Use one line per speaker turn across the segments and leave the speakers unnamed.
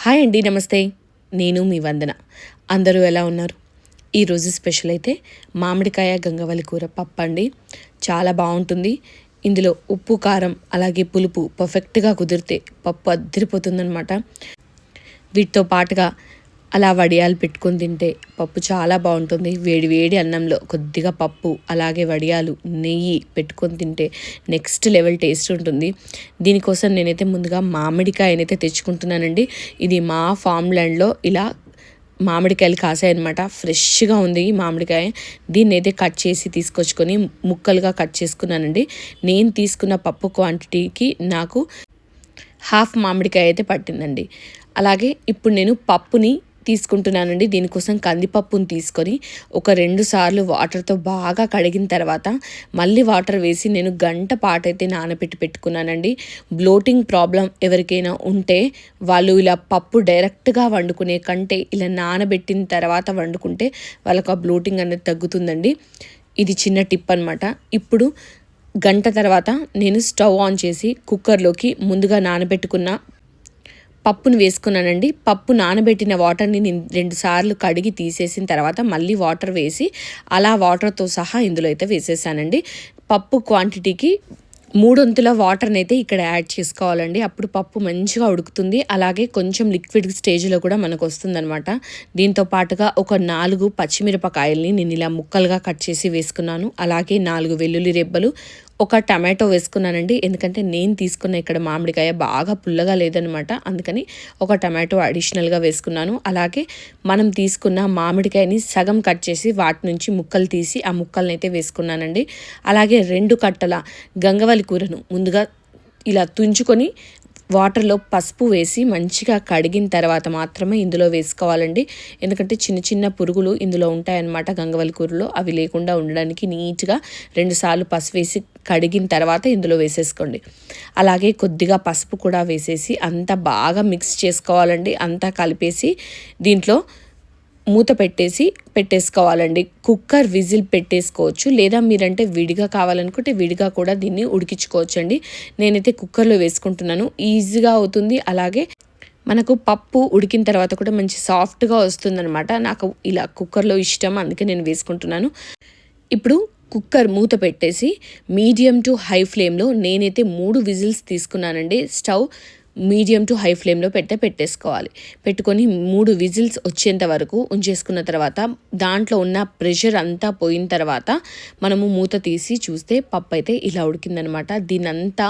Hi అండి, నమస్తే. నేను మీ వందన. అందరూ ఎలా ఉన్నారు? ఈరోజు స్పెషల్ అయితే మామిడికాయ గంగవల్లి కూర పప్పు అండి. చాలా బాగుంటుంది. ఇందులో ఉప్పు, కారం అలాగే పులుపు పర్ఫెక్ట్గా కుదిరితే పప్పు అద్దరిపోతుందనమాట. వీటితో పాటుగా అలా వడియాలు పెట్టుకొని తింటే పప్పు చాలా బాగుంటుంది. వేడి వేడి అన్నంలో కొద్దిగా పప్పు అలాగే వడియాలు నెయ్యి పెట్టుకొని తింటే నెక్స్ట్ లెవెల్ టేస్ట్ ఉంటుంది. దీనికోసం నేనైతే ముందుగా మామిడికాయనైతే తెచ్చుకుంటున్నానండి. ఇది మా ఫామ్ ల్యాండ్లో ఇలా మామిడికాయలు కాసాయన్నమాట. ఫ్రెష్గా ఉంది ఈ మామిడికాయ. దీన్ని అయితే కట్ చేసి తీసుకొచ్చుకొని ముక్కలుగా కట్ చేసుకున్నానండి. నేను తీసుకున్న పప్పు క్వాంటిటీకి నాకు హాఫ్ మామిడికాయ అయితే పట్టిందండి. అలాగే ఇప్పుడు నేను పప్పుని తీసుకుంటున్నానండి. దీనికోసం కందిపప్పుని తీసుకొని ఒక 2 సార్లు వాటర్తో బాగా కడిగిన తర్వాత మళ్ళీ వాటర్ వేసి నేను గంట పాటైతే నానబెట్టి పెట్టుకున్నానండి. బ్లోటింగ్ ప్రాబ్లం ఎవరికైనా ఉంటే వాళ్ళు ఇలా పప్పు డైరెక్ట్గా వండుకునే కంటే ఇలా నానబెట్టిన తర్వాత వండుకుంటే వాళ్ళకు ఆ బ్లోటింగ్ అనేది తగ్గుతుందండి. ఇది చిన్న టిప్ అనమాట. ఇప్పుడు గంట తర్వాత నేను స్టవ్ ఆన్ చేసి కుక్కర్లోకి ముందుగా నానబెట్టుకున్న పప్పును వేసుకున్నానండి. పప్పు నానబెట్టిన వాటర్ని నేను 2 సార్లు కడిగి తీసేసిన తర్వాత మళ్ళీ వాటర్ వేసి అలా వాటర్తో సహా ఇందులో అయితే వేసేసానండి. పప్పు క్వాంటిటీకి 3 వంతుల వాటర్ని అయితే ఇక్కడ యాడ్ చేసుకోవాలండి. అప్పుడు పప్పు మంచిగా ఉడుకుతుంది. అలాగే కొంచెం లిక్విడ్ స్టేజ్లో కూడా మనకు వస్తుందన్నమాట. దీంతో పాటుగా ఒక 4 పచ్చిమిరపకాయల్ని నేను ఇలా ముక్కలుగా కట్ చేసి వేసుకున్నాను. అలాగే 4 వెల్లుల్లి రెబ్బలు, ఒక టమాటో వేసుకున్నానండి. ఎందుకంటే నేను తీసుకున్న ఇక్కడ మామిడికాయ బాగా పుల్లగా లేదనమాట. అందుకని ఒక టమాటో అడిషనల్గా వేసుకున్నాను. అలాగే మనం తీసుకున్న మామిడికాయని సగం కట్ చేసి వాటి నుంచి ముక్కలు తీసి ఆ ముక్కల్ని అయితే వేసుకున్నానండి. అలాగే 2 కట్టల గంగవల్లి కూరను ముందుగా ఇలా తుంచుకొని వాటర్లో పసుపు వేసి మంచిగా కడిగిన తర్వాత మాత్రమే ఇందులో వేసుకోవాలండి. ఎందుకంటే చిన్న చిన్న పురుగులు ఇందులో ఉంటాయన్నమాట గంగవల్లి కూరలో. అవి లేకుండా ఉండడానికి నీట్గా 2 సార్లు పసుపు వేసి కడిగిన తర్వాత ఇందులో వేసేసుకోండి. అలాగే కొద్దిగా పసుపు కూడా వేసేసి అంతా బాగా మిక్స్ చేసుకోవాలండి. అంతా కలిపేసి దీంట్లో మూత పెట్టేసుకోవాలండి. కుక్కర్ విజిల్ పెట్టేసుకోవచ్చు, లేదా మీరంటే విడిగా కావాలనుకుంటే విడిగా కూడా దీన్ని ఉడికించుకోవచ్చండి. నేనైతే కుక్కర్లో వేసుకుంటున్నాను, ఈజీగా అవుతుంది. అలాగే మనకు పప్పు ఉడికిన తర్వాత కూడా మంచి సాఫ్ట్గా వస్తుందన్నమాట. నాకు ఇలా కుక్కర్లో ఇష్టం, అందుకే నేను వేసుకుంటున్నాను. ఇప్పుడు కుక్కర్ మూత పెట్టేసి మీడియం టు హై ఫ్లేమ్లో నేనైతే 3 విజిల్స్ తీసుకున్నానండి. స్టవ్ మీడియం టు హై ఫ్లేమ్లో పెట్టేసుకోవాలి. పెట్టుకొని 3 విజిల్స్ వచ్చేంత వరకు ఉంచేసుకున్న తర్వాత దాంట్లో ఉన్న ప్రెషర్ అంతా పోయిన తర్వాత మనము మూత తీసి చూస్తే పప్పు అయితే ఇలా ఉడికిందనమాట. దీనంతా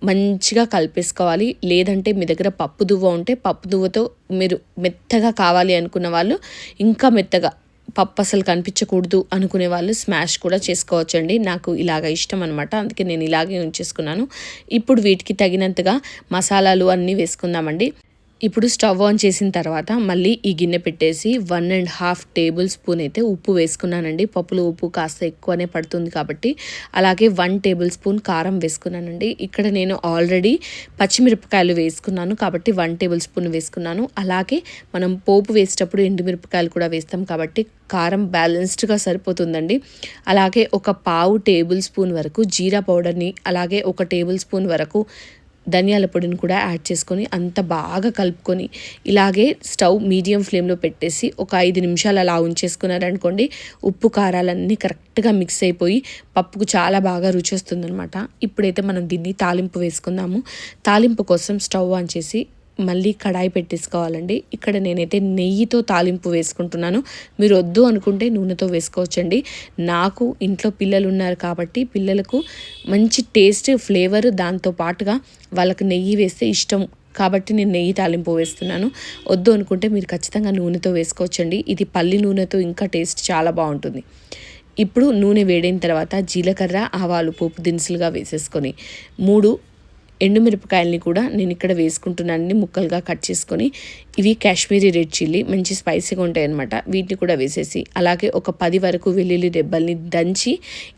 మంచిగా కలిపేసుకోవాలి. లేదంటే మీ దగ్గర పప్పు దువ్వ ఉంటే పప్పు దువ్వతో మీరు మెత్తగా కావాలి అనుకున్న వాళ్ళు ఇంకా మెత్తగా, పప్పు అసలు కనిపించకూడదు అనుకునే వాళ్ళు స్మాష్ కూడా చేసుకోవచ్చండి. నాకు ఇలాగ ఇష్టం అనమాట, అందుకే నేను ఇలాగే ఉంచేసుకున్నాను. ఇప్పుడు వీటికి తగినంతగా మసాలాలు అన్నీ వేసుకుందామండి. ఇప్పుడు స్టవ్ ఆన్ చేసిన తర్వాత మళ్ళీ ఈ గిన్నె పెట్టేసి 1.5 టేబుల్ స్పూన్ అయితే ఉప్పు వేసుకున్నానండి. పప్పులో ఉప్పు కాస్త ఎక్కువనే పడుతుంది కాబట్టి. అలాగే 1 టేబుల్ స్పూన్ కారం వేసుకున్నానండి. ఇక్కడ నేను ఆల్రెడీ పచ్చిమిరపకాయలు వేసుకున్నాను కాబట్టి 1 టేబుల్ స్పూన్ వేసుకున్నాను. అలాగే మనం పోపు వేసేటప్పుడు ఎండుమిరపకాయలు కూడా వేస్తాం కాబట్టి కారం బ్యాలెన్స్డ్గా సరిపోతుందండి. అలాగే ఒక 1/2 టేబుల్ స్పూన్ వరకు జీరా పౌడర్ని, అలాగే 1 టేబుల్ స్పూన్ వరకు ధనియాల పొడిని కూడా యాడ్ చేసుకొని అంత బాగా కలుపుకొని ఇలాగే స్టవ్ మీడియం ఫ్లేమ్లో పెట్టేసి ఒక 5 నిమిషాలు అలా ఉంచేసుకున్నారనుకోండి, ఉప్పు కారాలన్నీ కరెక్ట్గా మిక్స్ అయిపోయి పప్పుకు చాలా బాగా రుచి వస్తుందన్నమాట. ఇప్పుడైతే మనం దీన్ని తాలింపు వేసుకుందాము. తాలింపు కోసం స్టవ్ ఆన్ చేసి మళ్ళీ కడాయి పెట్టేసుకోవాలండి. ఇక్కడ నేనైతే నెయ్యితో తాలింపు వేసుకుంటున్నాను. మీరు వద్దు అనుకుంటే నూనెతో వేసుకోవచ్చండి. నాకు ఇంట్లో పిల్లలు ఉన్నారు కాబట్టి పిల్లలకు మంచి టేస్ట్, ఫ్లేవర్, దాంతో పాటుగా వాళ్ళకి నెయ్యి వేస్తే ఇష్టం కాబట్టి నేను నెయ్యి తాలింపు వేస్తున్నాను. వద్దు అనుకుంటే మీరు ఖచ్చితంగా నూనెతో వేసుకోవచ్చండి. ఇది పల్లి నూనెతో ఇంకా టేస్ట్ చాలా బాగుంటుంది. ఇప్పుడు నూనె వేడైన తర్వాత జీలకర్ర, ఆవాలు పోపు దినుసులుగా వేసేసుకొని 3 ఎండుమిరపకాయలని కూడా నేను ఇక్కడ వేసుకుంటున్నానండి, ముక్కలుగా కట్ చేసుకొని. ఇవి కాశ్మీరీ రెడ్ చిల్లీ, మంచి స్పైసీగా ఉంటాయి అన్నమాట. వీటిని కూడా వేసేసి అలాగే ఒక 10 వరకు వెల్లుల్లి రెబ్బల్ని దంచి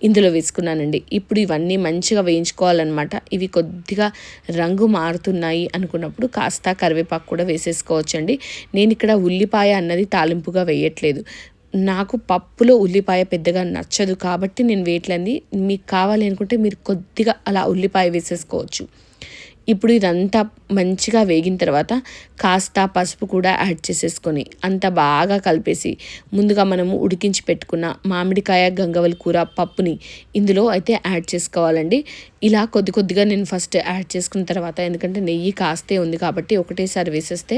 ఇందులో వేసుకున్నానండి. ఇప్పుడు ఇవన్నీ మంచిగా వేయించుకోవాలన్నమాట. ఇవి కొద్దిగా రంగు మారుతున్నాయి అనుకున్నప్పుడు కాస్త కరివేపాకు కూడా వేసేసుకోవచ్చండి. నేను ఇక్కడ ఉల్లిపాయ అన్నది తాలింపుగా వేయట్లేదు. నాకు పప్పులో ఉల్లిపాయ పెద్దగా నచ్చదు కాబట్టి నేను వేయట్లేదు. మీకు కావాలి అనుకుంటే మీరు కొద్దిగా అలా ఉల్లిపాయ వేసేసుకోవచ్చు. ఇప్పుడు ఇదంతా మంచిగా వేగిన తర్వాత కాస్త పసుపు కూడా యాడ్ చేసేసుకొని అంత బాగా కలిపేసి ముందుగా మనము ఉడికించి పెట్టుకున్న మామిడికాయ గంగవల్లి కూర పప్పుని ఇందులో అయితే యాడ్ చేసుకోవాలండి. ఇలా కొద్ది కొద్దిగా నేను ఫస్ట్ యాడ్ చేసుకున్న తర్వాత, ఎందుకంటే నెయ్యి కాస్తే ఉంది కాబట్టి ఒకటేసారి వేసేస్తే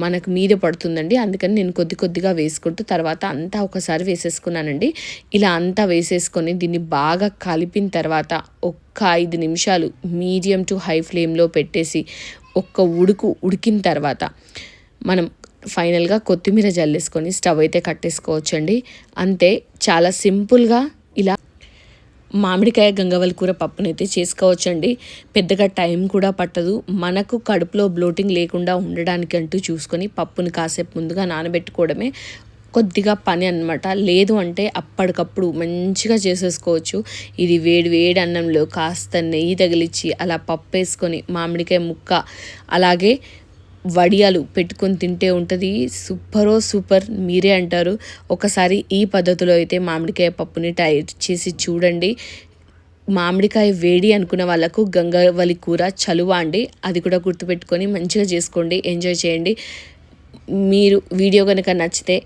మనకు మీద పడుతుందండి. అందుకని నేను కొద్ది కొద్దిగా వేసుకుంటూ తర్వాత అంతా ఒకసారి వేసేసుకున్నానండి. ఇలా అంతా వేసేసుకొని దీన్ని బాగా కలిపిన తర్వాత ఒక్క 5 నిమిషాలు మీడియం టు హై ఫ్లేమ్లో పెట్టేసి ఒక్క ఉడికిన తర్వాత మనం ఫైనల్గా కొత్తిమీర జల్లేసుకొని స్టవ్ అయితే కట్టేసుకోవచ్చండి. అంతే, చాలా సింపుల్గా ఇలా మామిడికాయ గంగవల్లి కూర పప్పునైతే చేసుకోవచ్చండి. పెద్దగా టైం కూడా పట్టదు. మనకు కడుపులో బ్లోటింగ్ లేకుండా ఉండడానికి అంటూ చూసుకొని పప్పుని కాసేపు ముందుగా నానబెట్టుకోవడమే కొద్దిగా పని అన్నమాట. లేదు అంటే అప్పటికప్పుడు మంచిగా చేసేసుకోవచ్చు. ఇది వేడి వేడి అన్నంలో కాస్త నెయ్యి తగిలిచ్చి అలా పప్పు వేసుకొని మామిడికాయ ముక్క అలాగే వడియాలు పెట్టుకొని తింటే ఉంటుంది సూపర్. మీరే అంటారు. ఒకసారి ఈ పద్ధతిలో అయితే మామిడికాయ పప్పుని ట్రై చేసి చూడండి. మామిడికాయ వేడి అనుకున్న వాళ్ళకు గంగవల్లి కూర చలువ అండి. అది కూడా గుర్తుపెట్టుకొని మంచిగా చేసుకోండి, ఎంజాయ్ చేయండి. మీరు వీడియో కనుక నచ్చితే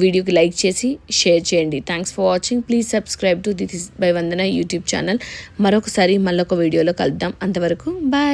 వీడియోకి లైక్ చేసి షేర్ చేయండి. Thanks for watching. Please subscribe to this by Vandana YouTube channel. మరొకసారి మళ్ళొక వీడియోలో కలుద్దాం. అంతవరకు బాయ్.